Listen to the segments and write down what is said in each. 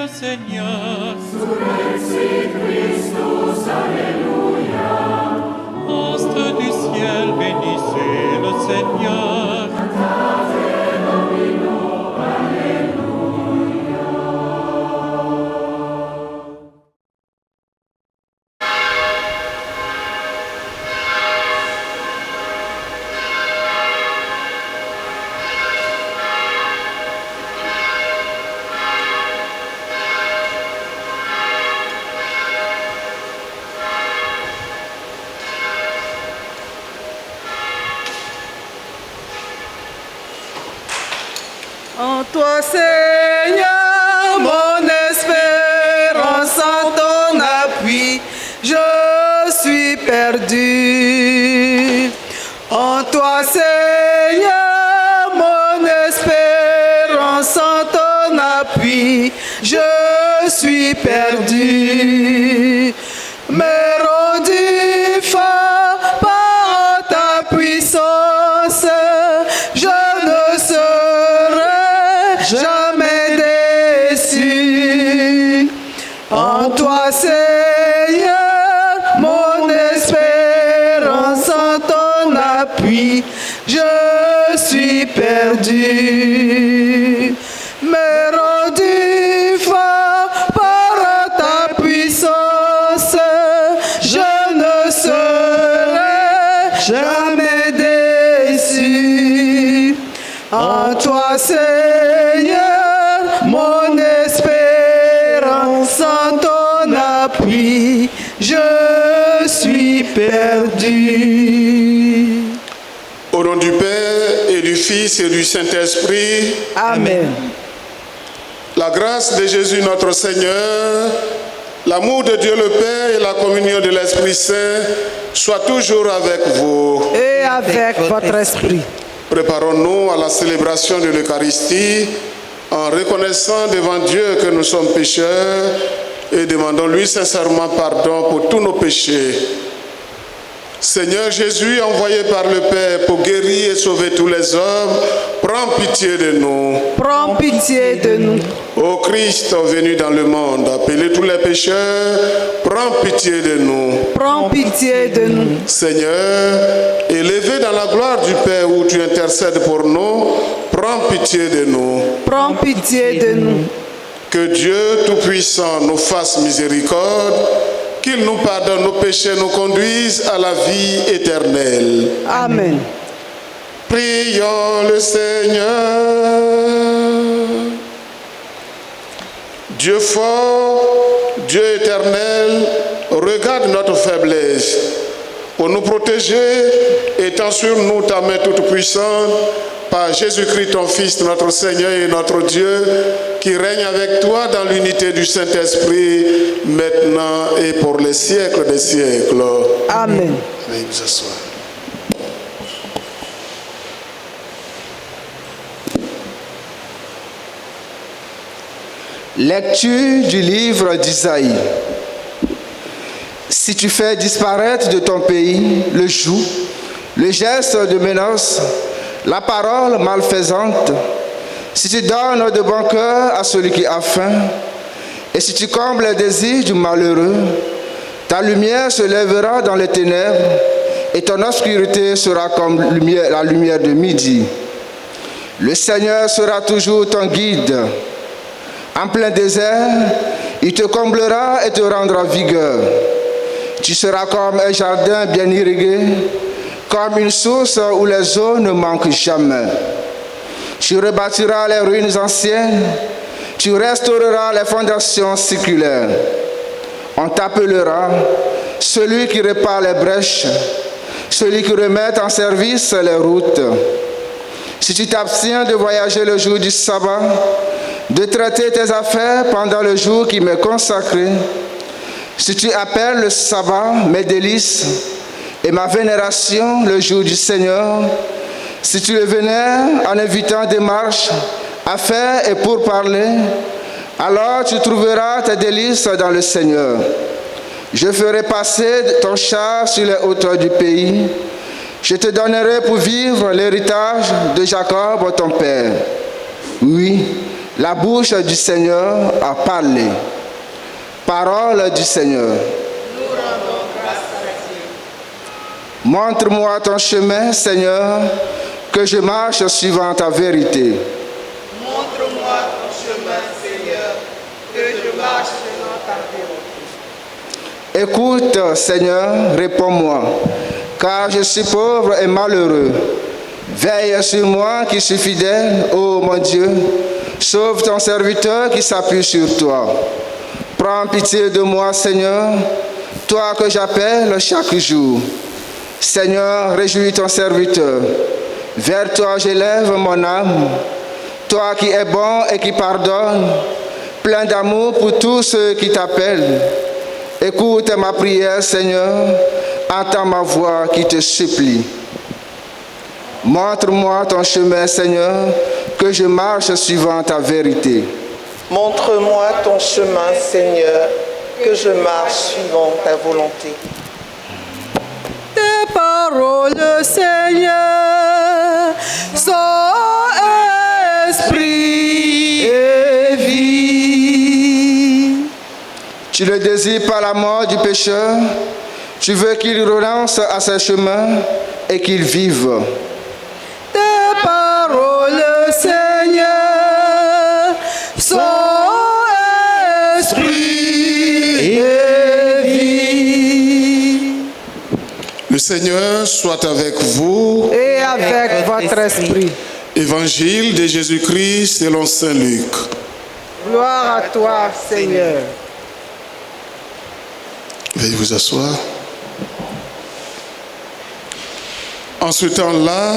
le Seigneur. Surrexit Christus, Alléluia. Astres du ciel, bénissez le Seigneur. Cantate Domino, Alléluia. En toi, Seigneur, mon espérance, en ton appui, je suis perdu. En toi, Seigneur, mon espérance, en ton appui, je suis perdu. Mais rendu fort par ta puissance, je ne serai jamais déçu. En toi, Seigneur, mon espérance, en ton appui, je suis perdu. Mais rendu fort par ta puissance, je ne serai jamais déçu. En toi, Seigneur, mon espérance, en ton appui, je suis perdu. Au nom du Père et du Fils et du Saint-Esprit, Amen. la grâce de Jésus notre Seigneur, l'amour de Dieu le Père et la communion de l'Esprit Saint soient toujours avec vous. Et avec votre esprit. Préparons-nous à la célébration de l'Eucharistie en reconnaissant devant Dieu que nous sommes pécheurs et demandons-lui sincèrement pardon pour tous nos péchés. Seigneur Jésus, envoyé par le Père pour guérir et sauver tous les hommes, prends pitié de nous. Prends pitié de nous. Ô Christ venu dans le monde, appelez tous les pécheurs, prends pitié de nous. Prends pitié de nous. Seigneur, élevé dans la gloire du Père où tu intercèdes pour nous, prends pitié de nous. Prends pitié de nous. Que Dieu Tout-Puissant nous fasse miséricorde, qu'il nous pardonne nos péchés, nous conduise à la vie éternelle. Amen. Prions le Seigneur. Dieu fort, Dieu éternel, regarde notre faiblesse pour nous protéger, étends sur nous ta main toute puissante, par Jésus-Christ ton Fils, notre Seigneur et notre Dieu, qui règne avec toi dans l'unité du Saint-Esprit, maintenant et pour les siècles des siècles. Amen. Veuillez vous asseoir. Lecture du livre d'Isaïe. Si tu fais disparaître de ton pays le joug, le geste de menace, la parole malfaisante, si tu donnes de bon cœur à celui qui a faim, et si tu combles les désirs du malheureux, ta lumière se lèvera dans les ténèbres, et ton obscurité sera comme la lumière de midi. Le Seigneur sera toujours ton guide. En plein désert, il te comblera et te rendra vigueur. Tu seras comme un jardin bien irrigué, comme une source où les eaux ne manquent jamais. Tu rebâtiras les ruines anciennes, tu restaureras les fondations séculaires. On t'appellera celui qui répare les brèches, celui qui remet en service les routes. Si tu t'abstiens de voyager le jour du sabbat, de traiter tes affaires pendant le jour qui m'est consacré, si tu appelles le sabbat mes délices et ma vénération le jour du Seigneur, si tu le vénères en invitant des marches, affaires et pour parler, alors tu trouveras tes délices dans le Seigneur. Je ferai passer ton char sur les hauteurs du pays. Je te donnerai pour vivre l'héritage de Jacob, ton père. Oui, La bouche du Seigneur a parlé. Parole du Seigneur. Montre-moi ton chemin, Seigneur, que je marche suivant ta vérité. Montre-moi ton chemin, Seigneur, que je marche selon ta vérité. Écoute, Seigneur, réponds-moi, car je suis pauvre et malheureux. Veille sur moi qui suis fidèle, ô mon Dieu. Sauve ton serviteur qui s'appuie sur toi. Prends pitié de moi, Seigneur, toi que j'appelle chaque jour. Seigneur, réjouis ton serviteur. Vers toi j'élève mon âme. Toi qui es bon et qui pardonne, plein d'amour pour tous ceux qui t'appellent. Écoute ma prière, Seigneur, entends ma voix qui te supplie. Montre-moi ton chemin, Seigneur, que je marche suivant ta vérité. Montre-moi ton chemin, Seigneur, que je marche suivant ta volonté. Tes paroles, Seigneur, sont esprit et vie. Tu le désires par la mort du pécheur. Tu veux qu'il renonce à ses chemins et qu'il vive. Tes paroles, Seigneur, sont esprit et vie. Le Seigneur soit avec vous. Et avec votre esprit. Évangile de Jésus-Christ selon saint Luc. Gloire à toi, Seigneur. Veuillez vous asseoir. En ce temps-là,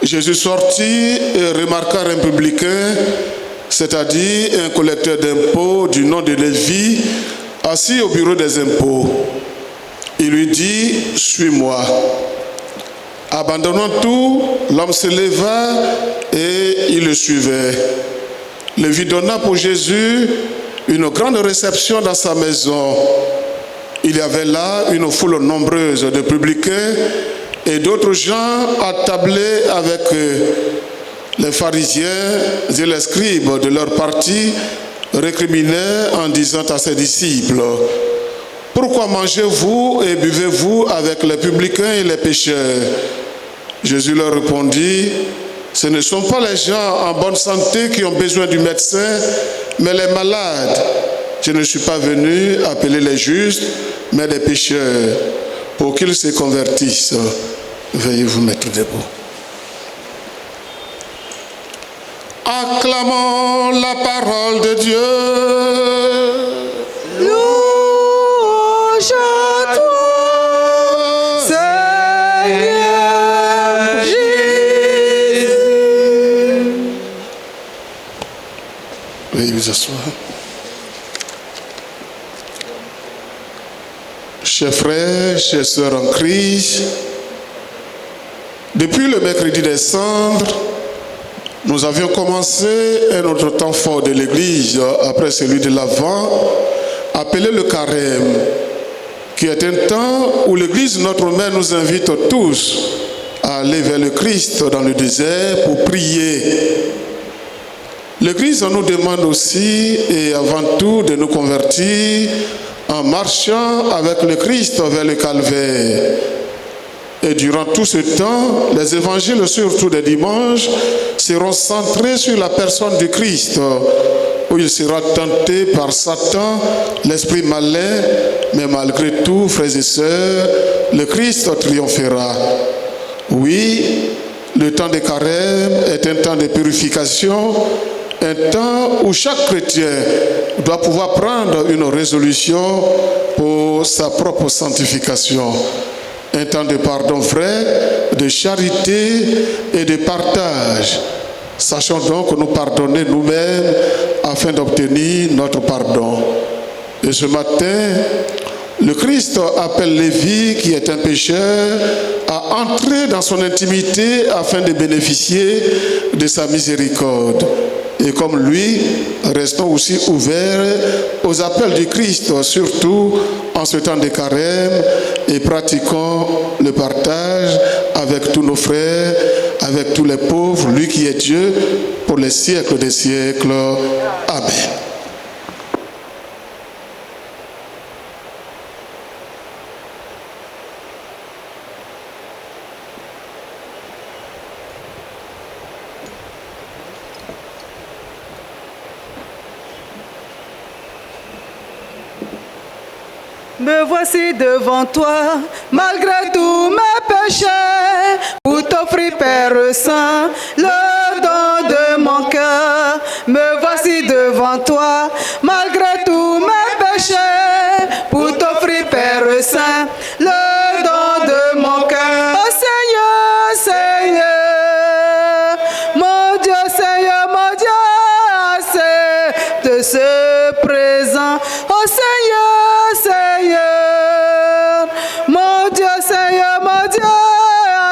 Jésus sortit et remarqua un publicain, c'est-à-dire un collecteur d'impôts du nom de Lévi, assis au bureau des impôts. Il lui dit, « Suis-moi. » Abandonnant tout, l'homme se leva et il le suivait. Lévi donna pour Jésus une grande réception dans sa maison. Il y avait là une foule nombreuse de publicains et d'autres gens attablés avec les pharisiens et les scribes de leur parti récriminaient en disant à ses disciples, « Pourquoi mangez-vous et buvez-vous avec les publicains et les pécheurs ?» Jésus leur répondit, « Ce ne sont pas les gens en bonne santé qui ont besoin du médecin, mais les malades. Je ne suis pas venu appeler les justes, mais les pécheurs, pour qu'ils se convertissent. » Veuillez vous mettre debout. Acclamons la parole de Dieu. Louange à toi, Seigneur Jésus. Veuillez vous asseoir. Chers frères, chers sœurs en Christ, depuis le mercredi des Cendres, nous avions commencé un autre temps fort de l'Église après celui de l'Avent, appelé le Carême, qui est un temps où l'Église, notre mère, nous invite tous à aller vers le Christ dans le désert pour prier. L'Église nous demande aussi et avant tout de nous convertir en marchant avec le Christ vers le Calvaire. Et durant tout ce temps, les évangiles, surtout des dimanches, seront centrés sur la personne du Christ, où il sera tenté par Satan, l'esprit malin, mais malgré tout, frères et sœurs, le Christ triomphera. Oui, le temps de Carême est un temps de purification, un temps où chaque chrétien doit pouvoir prendre une résolution pour sa propre sanctification. Un temps de pardon vrai, de charité et de partage. Sachons donc nous pardonner nous-mêmes afin d'obtenir notre pardon. Et ce matin, le Christ appelle Lévi, qui est un pécheur, à entrer dans son intimité afin de bénéficier de sa miséricorde. Et comme lui, restons aussi ouverts aux appels du Christ, surtout en ce temps de Carême, et pratiquons le partage avec tous nos frères, avec tous les pauvres, lui qui est Dieu, pour les siècles des siècles. Amen. Me voici devant toi, malgré tous mes péchés, pour t'offrir, Père Saint, le don de mon cœur. Me voici devant toi, malgré tous mes péchés, pour t'offrir, Père Saint, le don de mon cœur. Oh Seigneur, Seigneur, mon Dieu, accepte ce présent. Oh Seigneur, Seigneur, mon Dieu,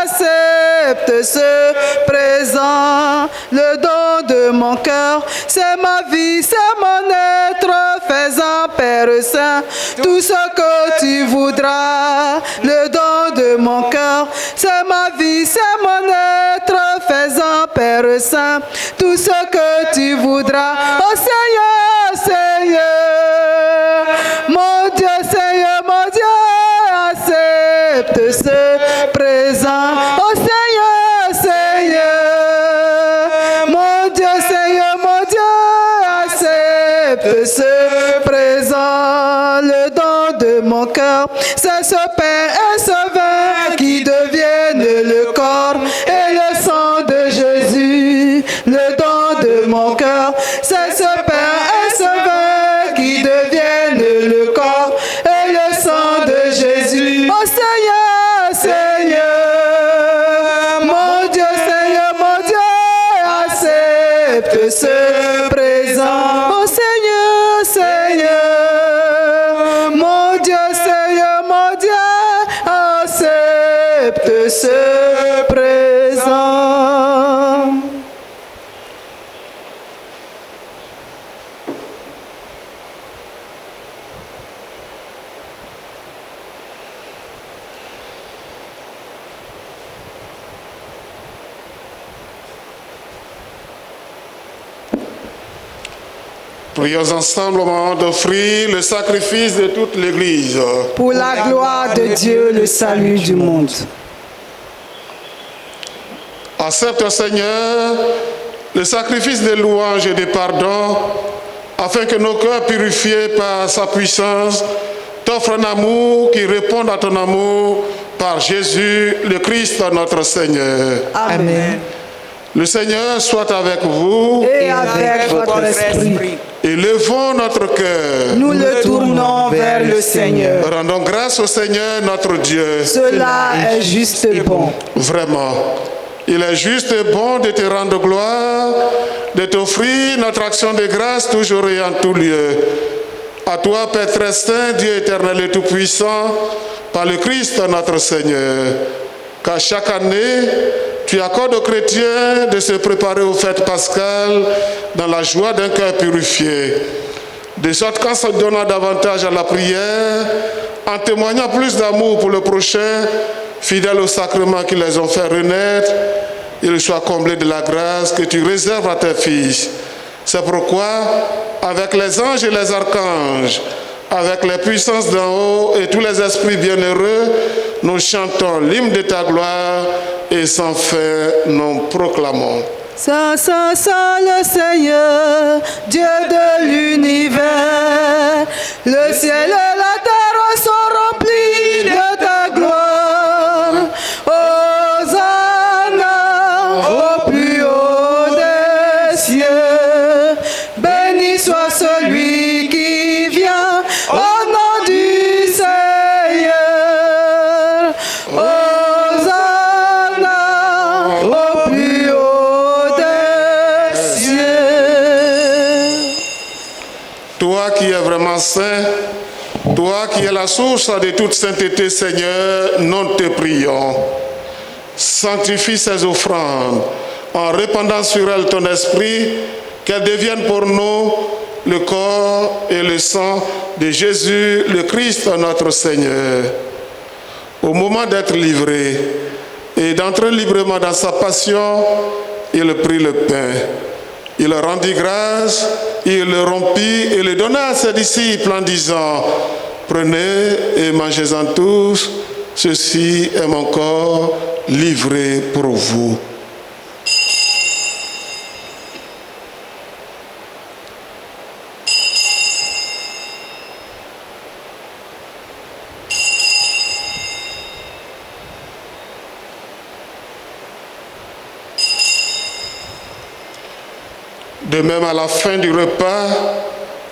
accepte ce présent. Le don de mon cœur, c'est ma vie, c'est mon être, faisant, Père Saint, tout ce que tu voudras. Le don de mon cœur, c'est ma vie, c'est mon être, faisant, Père Saint, tout ce que tu voudras. Oh Seigneur, Seigneur, mon Dieu, accepte ce présent. Oh Seigneur, Seigneur, mon Dieu, accepte ce présent. Le don de mon cœur, c'est ce pain et ce vin qui deviennent le corps et le sang de Jésus. Le don de mon cœur, c'est ce pain et ce vin qui deviennent le corps et le sang de Jésus. Oh Seigneur, Seigneur, mon Dieu, accepte ce présent. Oh Seigneur, Seigneur, mon Dieu, accepte ce présent. Prions ensemble au moment d'offrir le sacrifice de toute l'Église. Pour la gloire de Dieu, le salut du monde. Accepte, Seigneur, le sacrifice de louange et de pardon, afin que nos cœurs purifiés par sa puissance t'offrent un amour qui réponde à ton amour par Jésus, le Christ, notre Seigneur. Amen. Le Seigneur soit avec vous. Et avec votre esprit. Élevons notre cœur. Nous le tournons vers le Seigneur. Rendons grâce au Seigneur notre Dieu. Cela est juste et bon. Vraiment, il est juste et bon de te rendre gloire, de t'offrir notre action de grâce toujours et en tout lieu. À toi, Père très saint, Dieu éternel et tout-puissant, par le Christ notre Seigneur, qu'à chaque année, tu accordes aux chrétiens de se préparer aux fêtes pascales dans la joie d'un cœur purifié. De sorte qu'en se donnant davantage à la prière, en témoignant plus d'amour pour le prochain, fidèles aux sacrements qui les ont fait renaître, ils soient comblés de la grâce que tu réserves à tes fils. C'est pourquoi, avec les anges et les archanges, avec les puissances d'en haut et tous les esprits bienheureux, nous chantons l'hymne de ta gloire et sans fin nous proclamons. Saint, Saint, Saint le Seigneur, Dieu de l'univers, le ciel et la terre sont remplis de ta gloire. Hosanna au plus haut des cieux, béni soit celui qui vient au nom du Seigneur. Hosanna au plus haut des cieux. Toi qui es vraiment saint, toi qui es la source de toute sainteté, Seigneur, nous te prions. Sanctifie ces offrandes en répandant sur elles ton esprit, qu'elles deviennent pour nous le corps et le sang de Jésus, le Christ, notre Seigneur. Au moment d'être livré et d'entrer librement dans sa passion, il prit le pain Il rendit grâce, il le rompit et le donna à ses disciples en disant, « Prenez et mangez-en tous, ceci est mon corps livré pour vous. » De même, à la fin du repas,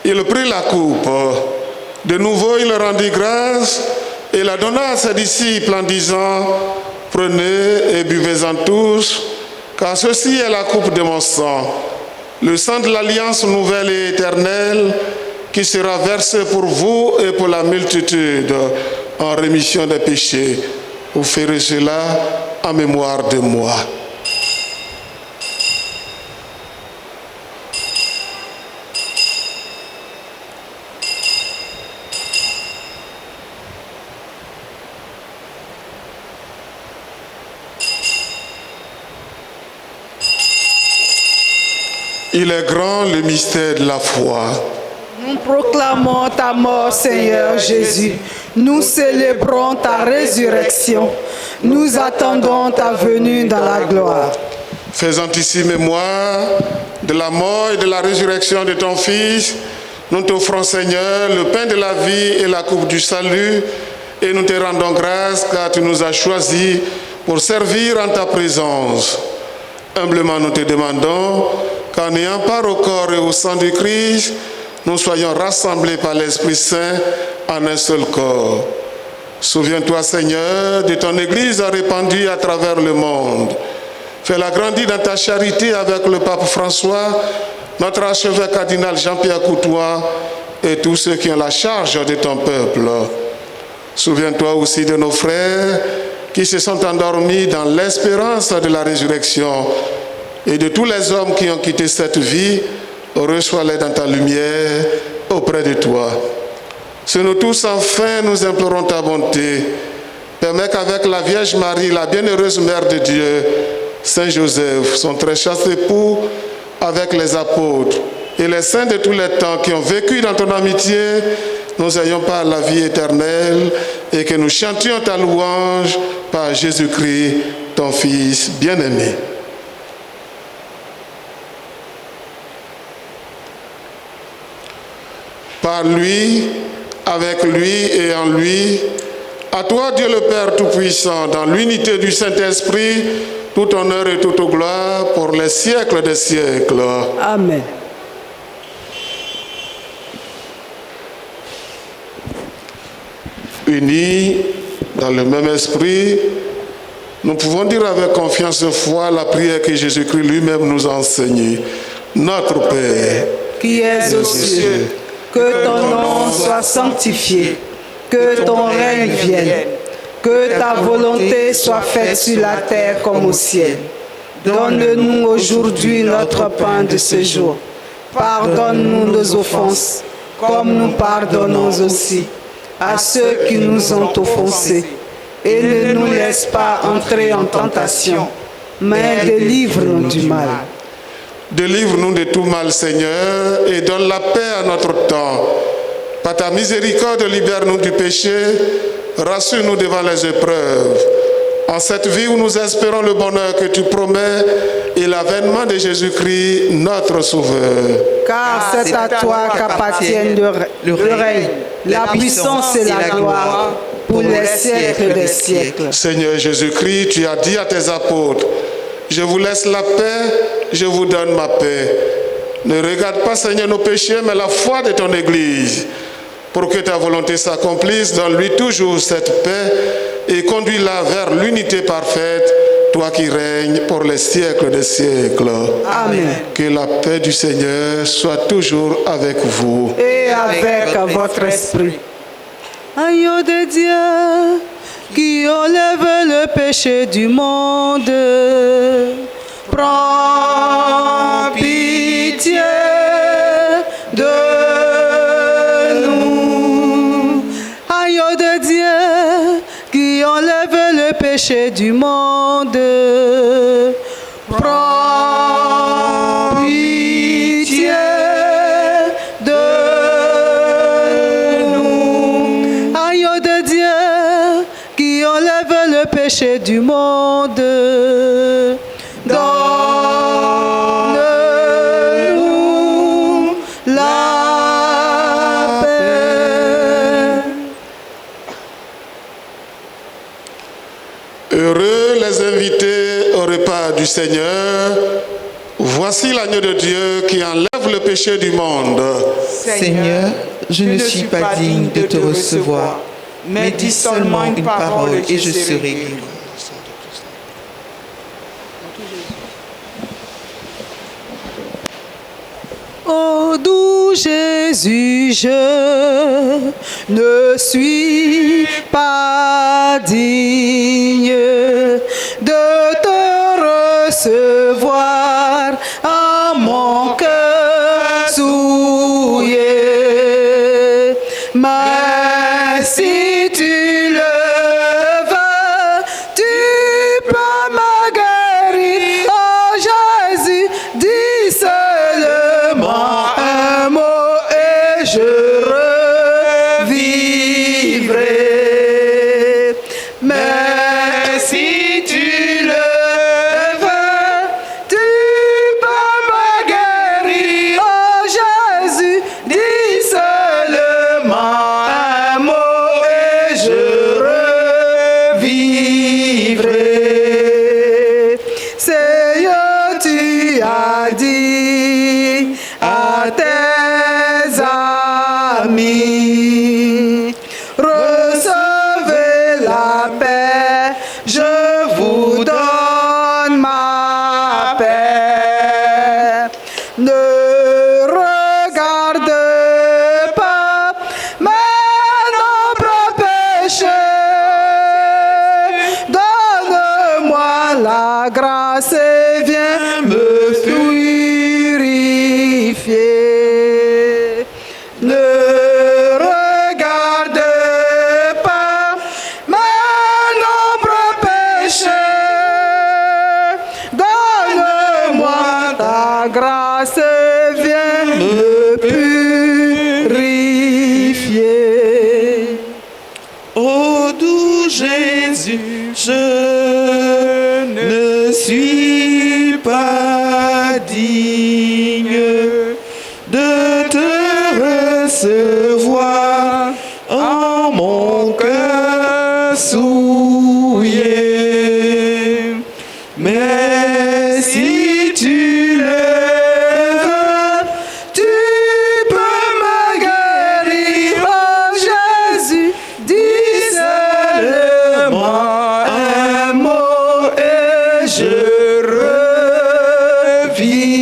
il prit la coupe. De nouveau, il rendit grâce et la donna à ses disciples en disant, « Prenez et buvez-en tous, car ceci est la coupe de mon sang, le sang de l'alliance nouvelle et éternelle, qui sera versé pour vous et pour la multitude en rémission des péchés. Vous ferez cela en mémoire de moi. » Il est grand le mystère de la foi. Nous proclamons ta mort, Seigneur Jésus. Nous célébrons ta résurrection. Nous attendons ta venue dans la gloire. Faisant ici mémoire de la mort et de la résurrection de ton Fils, nous t'offrons, Seigneur, le pain de la vie et la coupe du salut, et nous te rendons grâce car tu nous as choisis pour servir en ta présence. Humblement, nous te demandons qu'en ayant part au corps et au sang du Christ, nous soyons rassemblés par l'Esprit Saint en un seul corps. Souviens-toi, Seigneur, de ton Église répandue à travers le monde. Fais-la grandir dans ta charité avec le pape François, notre archevêque cardinal Jean-Pierre Coutois et tous ceux qui ont la charge de ton peuple. Souviens-toi aussi de nos frères qui se sont endormis dans l'espérance de la résurrection et de tous les hommes qui ont quitté cette vie. Reçois-les dans ta lumière auprès de toi. Sur nous tous, enfin, nous implorons ta bonté. Permets qu'avec la Vierge Marie, la bienheureuse Mère de Dieu, Saint Joseph, son très chaste époux, avec les apôtres et les saints de tous les temps qui ont vécu dans ton amitié, nous ayons par la vie éternelle et que nous chantions ta louange par Jésus-Christ, ton Fils bien-aimé. Par lui, avec lui et en lui, à toi Dieu le Père Tout-Puissant, dans l'unité du Saint-Esprit, tout honneur et toute gloire pour les siècles des siècles. Amen. Unis dans le même esprit, nous pouvons dire avec confiance et foi la prière que Jésus-Christ lui-même nous a enseignée. Notre Père, qui es aux cieux, que ton nom soit sanctifié, que ton règne vienne, que ta volonté soit faite sur la terre comme au ciel. Donne-nous aujourd'hui notre pain de ce jour. Pardonne-nous nos offenses, comme nous pardonnons aussi à ceux qui nous ont offensés. Et ne nous laisse pas entrer en tentation, mais délivre-nous du mal. Délivre-nous de tout mal, Seigneur, et donne la paix à notre temps. Par ta miséricorde, libère-nous du péché, rassure-nous devant les épreuves. En cette vie où nous espérons le bonheur que tu promets et l'avènement de Jésus-Christ, notre Sauveur. Car c'est à toi qu'appartiennent le règne, la puissance et la gloire pour les siècles des siècles. Seigneur Jésus-Christ, tu as dit à tes apôtres, je vous laisse la paix, je vous donne ma paix. Ne regarde pas, Seigneur, nos péchés, mais la foi de ton Église. Pour que ta volonté s'accomplisse, donne-lui toujours cette paix et conduis-la vers l'unité parfaite, toi qui règnes pour les siècles des siècles. Amen. Que la paix du Seigneur soit toujours avec vous. Et avec votre esprit. Agneau de Dieu, qui enlève le péché du monde, prends pitié de nous. Agneau de Dieu, qui enlève le péché du monde, prends pitié péchés du monde. Donne-nous la paix. Heureux les invités au repas du Seigneur. Voici l'agneau de Dieu qui enlève le péché du monde. Seigneur, je ne suis pas digne de te recevoir, mais dis seulement une parole et je serai guéri. Ô doux Jésus, je ne suis pas digne de te recevoir en mon cœur souillé. Mais si tu le veux, tu peux me guérir. Oh Jésus, dis seulement un mot et je revivrai. Mais si tu le veux, tu peux me guérir. Oh Jésus, dis seulement un mot et je revivrai. Seigneur, tu as dit à tes amis, recevez la paix, je vous donne ma paix. Ne regarde pas mes nombreux péchés. Donne-moi la grâce et viens me purifier. Ne regarde pas mes nombreux péchés. Donne-moi ta grâce et viens me purifier. Ô doux Jésus, je ne suis pas digne de te recevoir en mon cœur souillé. Mais si tu le veux, Tu peux me guérir, oh Jésus, dis seulement un mot et je revivrai.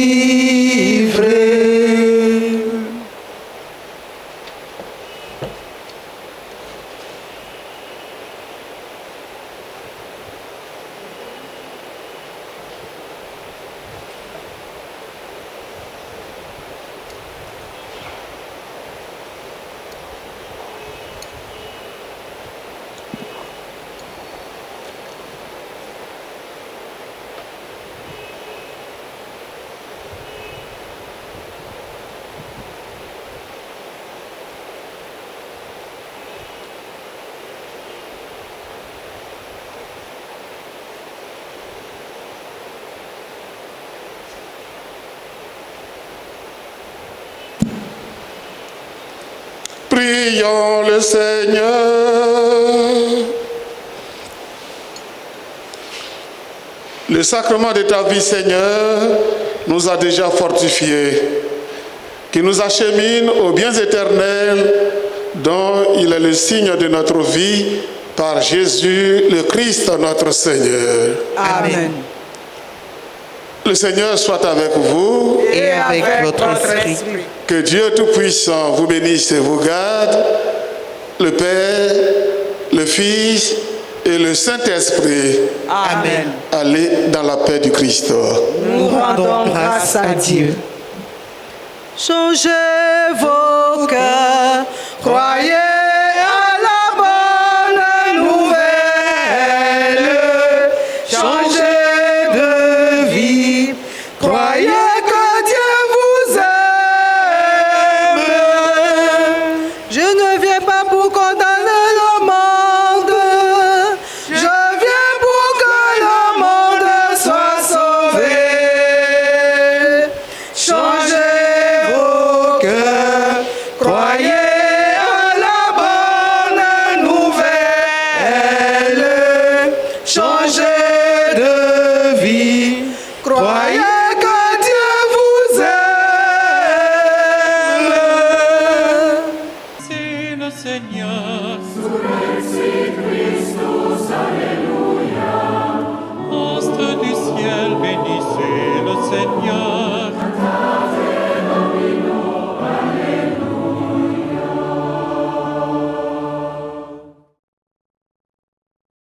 Prions le Seigneur. Le sacrement de ta vie, Seigneur, nous a déjà fortifiés, qui nous achemine aux biens éternels dont il est le signe de notre vie par Jésus, le Christ, notre Seigneur. Amen. Le Seigneur soit avec vous. Et avec votre esprit. Que Dieu Tout-Puissant vous bénisse et vous garde, le Père, le Fils et le Saint-Esprit. Amen. Allez dans la paix du Christ. Nous rendons grâce à Dieu. Changez vos cœurs, croyez à la bonne nouvelle. Changez de vie, croyez que Dieu vous aime. Je ne viens pas pour condamner le monde, je viens royal.